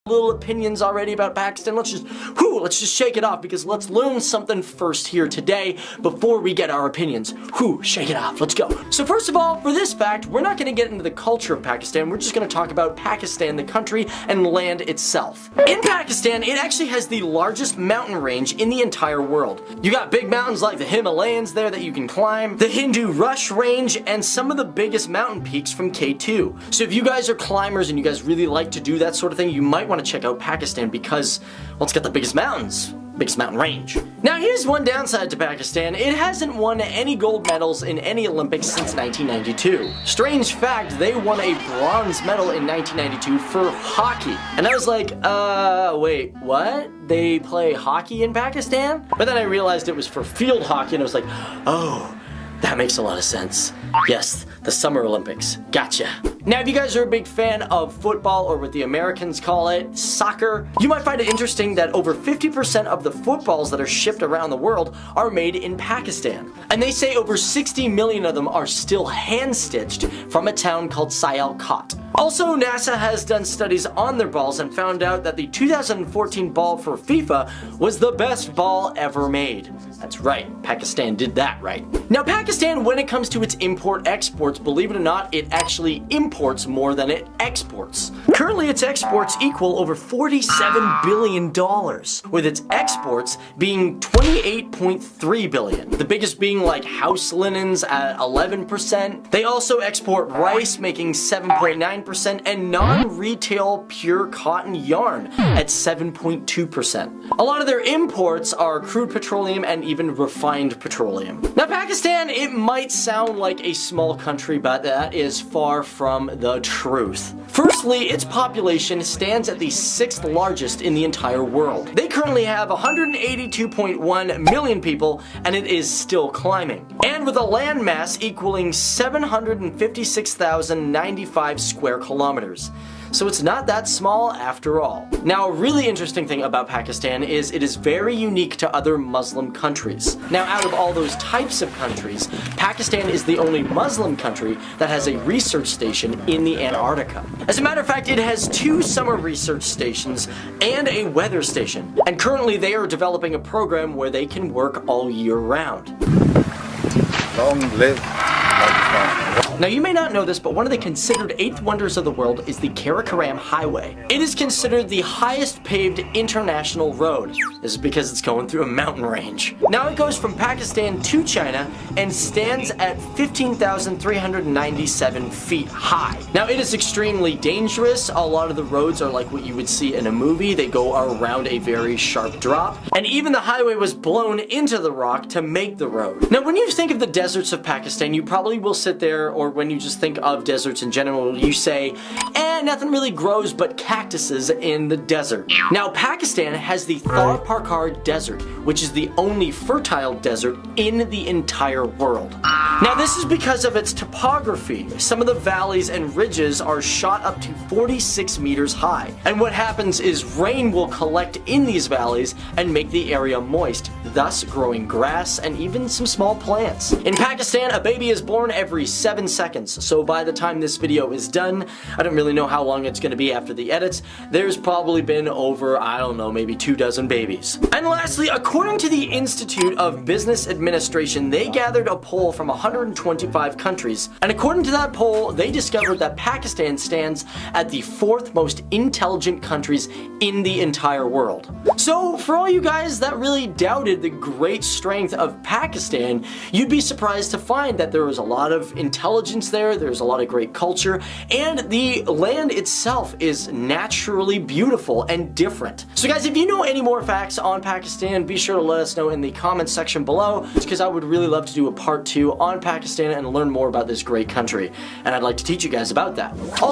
little opinions already about Pakistan. Let's just shake it off, because let's learn something first here today before we get our opinions. Shake it off, let's go. So first of all, for this fact, we're not going to get into the culture of Pakistan, we're just going to talk about Pakistan, the country, and land itself. In Pakistan, it actually has the largest mountain range in the entire world. You got big mountains like the Himalayas there that you can climb, the Hindu Kush range, and some of the biggest mountain peaks from K2. So if you guys are climbers and you guys really like to do that sort of thing, you might want to check out Pakistan because, well, it's got the biggest mountains. Biggest mountain range. Now here's one downside to Pakistan. It hasn't won any gold medals in any Olympics since 1992. Strange fact, they won a bronze medal in 1992 for hockey. And I was like, wait, what? They play hockey in Pakistan? But then I realized it was for field hockey and I was like, oh, that makes a lot of sense. Yes, the Summer Olympics. Gotcha. Now, if you guys are a big fan of football, or what the Americans call it, soccer, you might find it interesting that over 50% of the footballs that are shipped around the world are made in Pakistan. And they say over 60 million of them are still hand-stitched from a town called Sialkot. Also, NASA has done studies on their balls and found out that the 2014 ball for FIFA was the best ball ever made. That's right, Pakistan did that right. Now, Pakistan, when it comes to its import-exports, believe it or not, it actually imports more than it exports. Currently, its exports equal over $47 billion, with its exports being $28.3 billion. The biggest being like house linens at 11%. They also export rice, making 7.9%, and non-retail pure cotton yarn at 7.2%. A lot of their imports are crude petroleum and even refined petroleum. Now, Pakistan, it might sound like a small country, but that is far from the truth. Firstly, its population stands at the 6th largest in the entire world. They currently have 182.1 million people, and it is still climbing. And with a land mass equaling 756,095 square kilometers. So it's not that small after all. Now, a really interesting thing about Pakistan is it is very unique to other Muslim countries. Now, out of all those types of countries, Pakistan is the only Muslim country that has a research station in the Antarctica. As a matter of fact, it has 2 summer research stations and a weather station. And currently they are developing a program where they can work all year round. Long live Pakistan. Now, you may not know this, but one of the considered 8th wonders of the world is the Karakoram Highway. It is considered the highest paved international road. This is because it's going through a mountain range. Now, it goes from Pakistan to China and stands at 15,397 feet high. Now, it is extremely dangerous. A lot of the roads are like what you would see in a movie. They go around a very sharp drop. And even the highway was blown into the rock to make the road. Now, when you think of the deserts of Pakistan, you probably will sit there, or when you just think of deserts in general, you say, nothing really grows but cactuses in the desert. Now, Pakistan has the Thar Parkar Desert, which is the only fertile desert in the entire world. Now, this is because of its topography. Some of the valleys and ridges are shot up to 46 meters high. And what happens is rain will collect in these valleys and make the area moist, thus growing grass and even some small plants. In Pakistan, a baby is born every 7 seconds, so by the time this video is done, I don't really know how long it's going to be after the edits, there's probably been over, I don't know, maybe 24 babies. And lastly, according to the Institute of Business Administration, they gathered a poll from 125 countries, and according to that poll, they discovered that Pakistan stands at the 4th most intelligent countries in the entire world. So, for all you guys that really doubted the great strength of Pakistan, you'd be surprised to find that there was a lot of intelligence there, there's a lot of great culture, and the land itself is naturally beautiful and different. So guys, if you know any more facts on Pakistan, be sure to let us know in the comments section below, because I would really love to do a part 2 on Pakistan and learn more about this great country, and I'd like to teach you guys about that. Also,